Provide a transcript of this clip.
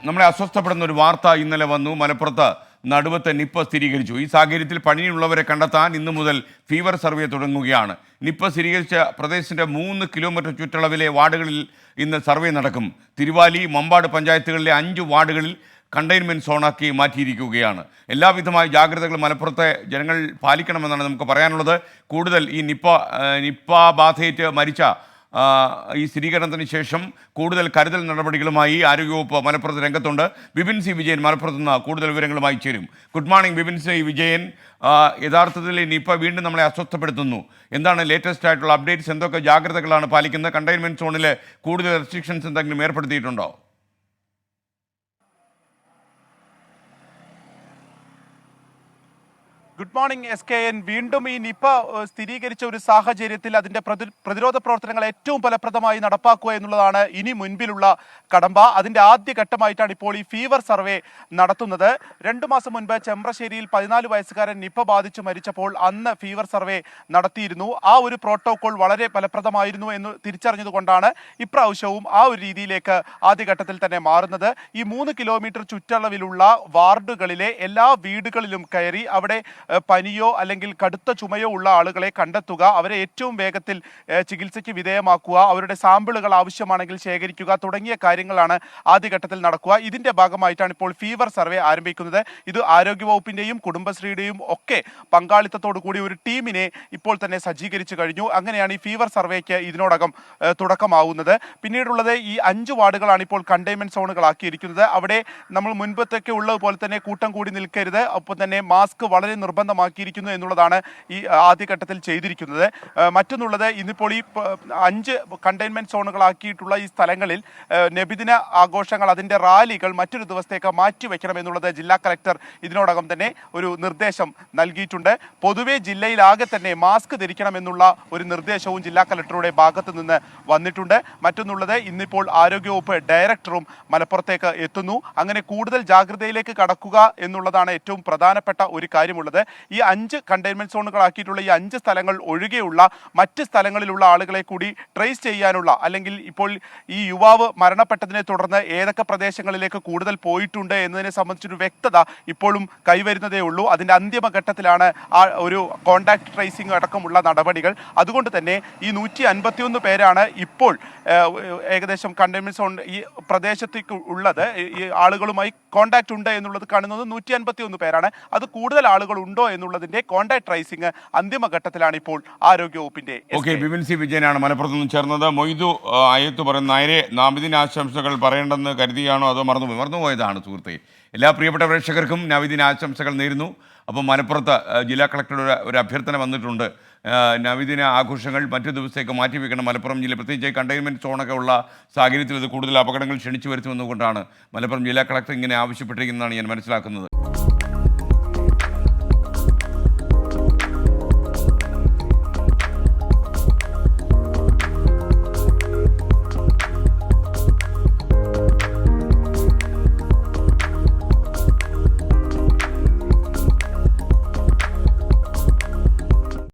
നമ്മളെ അസ്വസ്ഥപ്പെടുന്ന ഒരു വാർത്ത ഇന്നലെ വന്നു. മലപ്പുറത്ത് നടുവത്ത് നിപ്പ സ്ഥിരീകരിച്ചു. ഈ സാഹചര്യത്തിൽ പനിയുള്ളവരെ കണ്ടെത്താൻ ഇന്നു മുതൽ ഫീവർ സർവേ തുടങ്ങുകയാണ്. നിപ്പ സ്ഥിരീകരിച്ച പ്രദേശത്തിൻ്റെ 3 കിലോമീറ്റർ ചുറ്റളവിലെ വാർഡുകളിൽ ഇന്ന് സർവേ നടക്കും. തിരുവാലി, മമ്പാട് പഞ്ചായത്തുകളിലെ 5 വാർഡുകളിൽ കണ്ടെയ്ൻമെൻറ്റ് സോണാക്കി മാറ്റിയിരിക്കുകയാണ്. എല്ലാവിധമായ ജാഗ്രതകൾ മലപ്പുറത്തെ ജനങ്ങൾ പാലിക്കണമെന്നാണ് നമുക്ക് പറയാനുള്ളത്. കൂടുതൽ ഈ നിപ്പ ബാധയേറ്റ് മരിച്ച ഈ സ്ഥിരീകരണത്തിന് ശേഷം കൂടുതൽ കരുതൽ നടപടികളുമായി ആരോഗ്യവകുപ്പ് മലപ്പുറത്ത് രംഗത്തുണ്ട്. ബിപിൻ സി വിജയൻ മലപ്പുറത്ത് നിന്ന് കൂടുതൽ വിവരങ്ങളുമായി ചേരും. Good morning Bipin C Vijayan. യഥാർത്ഥത്തിൽ നിപ്പ വീണ്ടും നമ്മളെ അസ്വസ്ഥപ്പെടുത്തുന്നു. എന്താണ് ലേറ്റസ്റ്റ് ആയിട്ടുള്ള അപ്ഡേറ്റ്സ്? എന്തൊക്കെ ജാഗ്രതകളാണ് പാലിക്കുന്നത്? കണ്ടെയ്ൻമെൻറ്റ് സോണിൽ കൂടുതൽ റെസ്ട്രിക്ഷൻസ് എന്തെങ്കിലും ഏർപ്പെടുത്തിയിട്ടുണ്ടോ? Good morning SKN. വീണ്ടും ഈ നിപ്പ സ്ഥിരീകരിച്ച ഒരു സാഹചര്യത്തിൽ അതിൻ്റെ പ്രതിരോധ പ്രവർത്തനങ്ങൾ ഏറ്റവും ഫലപ്രദമായി നടപ്പാക്കുക എന്നുള്ളതാണ് ഇനി മുൻപിലുള്ള കടമ്പ. അതിൻ്റെ ആദ്യഘട്ടമായിട്ടാണ് ഇപ്പോൾ ഈ ഫീവർ സർവേ നടത്തുന്നത്. 2 മാസം മുൻപ് ചെമ്പ്രശ്ശേരിയിൽ 14 വയസ്സുകാരൻ നിപ്പ ബാധിച്ചു മരിച്ചപ്പോൾ അന്ന് ഫീവർ സർവേ നടത്തിയിരുന്നു. ആ ഒരു പ്രോട്ടോകോൾ വളരെ ഫലപ്രദമായിരുന്നു എന്ന് തിരിച്ചറിഞ്ഞതുകൊണ്ടാണ് ഇപ്രാവശ്യവും ആ ഒരു രീതിയിലേക്ക് ആദ്യഘട്ടത്തിൽ തന്നെ മാറുന്നത്. ഈ 3 കിലോമീറ്റർ ചുറ്റളവിലുള്ള വാർഡുകളിലെ എല്ലാ വീടുകളിലും കയറി അവിടെ പനിയോ അല്ലെങ്കിൽ കടുത്ത ചുമയോ ഉള്ള ആളുകളെ കണ്ടെത്തുക, അവരെ ഏറ്റവും വേഗത്തിൽ ചികിത്സയ്ക്ക് വിധേയമാക്കുക, അവരുടെ സാമ്പിളുകൾ ആവശ്യമാണെങ്കിൽ ശേഖരിക്കുക തുടങ്ങിയ കാര്യങ്ങളാണ് ആദ്യഘട്ടത്തിൽ നടക്കുക. ഇതിന്റെ ഭാഗമായിട്ടാണ് ഇപ്പോൾ ഫീവർ സർവേ ആരംഭിക്കുന്നത്. ഇത് ആരോഗ്യവകുപ്പിന്റെയും കുടുംബശ്രീയുടെയും ഒക്കെ പങ്കാളിത്തത്തോടു കൂടി ഒരു ടീമിനെ ഇപ്പോൾ തന്നെ സജ്ജീകരിച്ചു കഴിഞ്ഞു. അങ്ങനെയാണ് ഈ ഫീവർ സർവേക്ക് ഇതിനോടകം തുടക്കമാവുന്നത്. പിന്നീടുള്ളത് ഈ 5 വാർഡുകളാണ് ഇപ്പോൾ കണ്ടെയ്ൻമെന്റ് സോണുകളാക്കിയിരിക്കുന്നത്. അവിടെ നമ്മൾ മുൻപത്തൊക്കെ ഉള്ളതുപോലെ തന്നെ കൂട്ടം കൂടി നിൽക്കരുത്, ഒപ്പം തന്നെ മാസ്ക് വളരെ നിർബന്ധമാക്കിയിരിക്കുന്നു എന്നുള്ളതാണ് ഈ ആദ്യഘട്ടത്തിൽ ചെയ്തിരിക്കുന്നത്. മറ്റൊന്നുള്ളത്, ഇന്നിപ്പോൾ ഈ 5 കണ്ടെയ്ൻമെന്റ് സോണുകളാക്കിയിട്ടുള്ള ഈ സ്ഥലങ്ങളിൽ നബിദിന ആഘോഷങ്ങൾ, അതിൻ്റെ റാലികൾ മറ്റൊരു ദിവസത്തേക്ക് മാറ്റിവെക്കണം എന്നുള്ളത് ജില്ലാ കളക്ടർ ഇതിനോടകം തന്നെ ഒരു നിർദ്ദേശം നൽകിയിട്ടുണ്ട്. പൊതുവെ ജില്ലയിലാകെ തന്നെ മാസ്ക് ധരിക്കണം എന്നുള്ള ഒരു നിർദ്ദേശവും ജില്ലാ കളക്ടറുടെ ഭാഗത്തു നിന്ന് വന്നിട്ടുണ്ട്. മറ്റൊന്നുള്ളത്, ഇന്നിപ്പോൾ ആരോഗ്യവകുപ്പ് ഡയറക്ടറും മലപ്പുറത്തേക്ക് എത്തുന്നു. അങ്ങനെ കൂടുതൽ ജാഗ്രതയിലേക്ക് കടക്കുക എന്നുള്ളതാണ് ഏറ്റവും പ്രധാനപ്പെട്ട ഒരു കാര്യമുള്ളത്. ഈ 5 കണ്ടെയ്ൻമെന്റ് സോണുകളാക്കിയിട്ടുള്ള ഈ 5 സ്ഥലങ്ങൾ ഒഴികെയുള്ള മറ്റ് സ്ഥലങ്ങളിലുള്ള ആളുകളെ കൂടി ട്രേസ് ചെയ്യാനുള്ള, അല്ലെങ്കിൽ ഇപ്പോൾ ഈ യുവാവ് മരണപ്പെട്ടതിനെ തുടർന്ന് ഏതൊക്കെ പ്രദേശങ്ങളിലേക്ക് കൂടുതൽ പോയിട്ടുണ്ട് എന്നതിനെ സംബന്ധിച്ചൊരു വ്യക്തത ഇപ്പോഴും കൈവരുന്നതേ ഉള്ളൂ. അതിൻ്റെ അന്തിമഘട്ടത്തിലാണ് ആ ഒരു കോണ്ടാക്ട് ട്രേസിംഗ് അടക്കമുള്ള നടപടികൾ. അതുകൊണ്ട് തന്നെ ഈ 151 പേരാണ് ഇപ്പോൾ ഏകദേശം കണ്ടെയ്ൻമെന്റ് സോൺ ഈ പ്രദേശത്തേക്ക് ഉള്ളത്. ഈ ആളുകളുമായി കോണ്ടാക്ട് ഉണ്ട് എന്നുള്ളത് കാണുന്നത് 151 പേരാണ്. അത് കൂടുതൽ ആളുകൾ ഉണ്ടോ എന്നുള്ളതിന്റെ കോണ്ടാക്ട് ട്രേസിംഗ് അന്തിമഘട്ടത്തിലാണ് ഇപ്പോൾ ആരോഗ്യവകുപ്പിന്റെ. ബിപിൻ സി വിജയനാണ് മലപ്പുറത്ത് നിന്ന് ചേർന്നത്. മൊയ്തു അയ്യത്ത് പറയുന്ന നേരെ നബിദിന ആശംസകൾ പറയേണ്ടെന്ന് കരുതിയാണോ അതോ മറന്നുപോയതാണ്? സുഹൃത്തെ, എല്ലാ പ്രിയപ്പെട്ട പ്രേക്ഷകർക്കും നബിദിന ആശംസകൾ നേരുന്നു. അപ്പോൾ മലപ്പുറത്ത് ജില്ലാ കളക്ടറുടെ ഒരു അഭ്യർത്ഥന വന്നിട്ടുണ്ട്. നബിദിന ആഘോഷങ്ങൾ മറ്റു ദിവസത്തേക്ക് മാറ്റിവെക്കണം. മലപ്പുറം ജില്ല പ്രത്യേകിച്ച് കണ്ടെയ്ൻമെൻറ്റ് സോണൊക്കെ ഉള്ള സാഹചര്യത്തിൽ ഇത് കൂടുതൽ അപകടങ്ങൾ ക്ഷണിച്ചു വരുത്തുമെന്നുകൊണ്ടാണ് മലപ്പുറം ജില്ലാ കളക്ടർ ഇങ്ങനെ ആവശ്യപ്പെട്ടിരിക്കുന്നതാണ് ഞാൻ മനസ്സിലാക്കുന്നത്.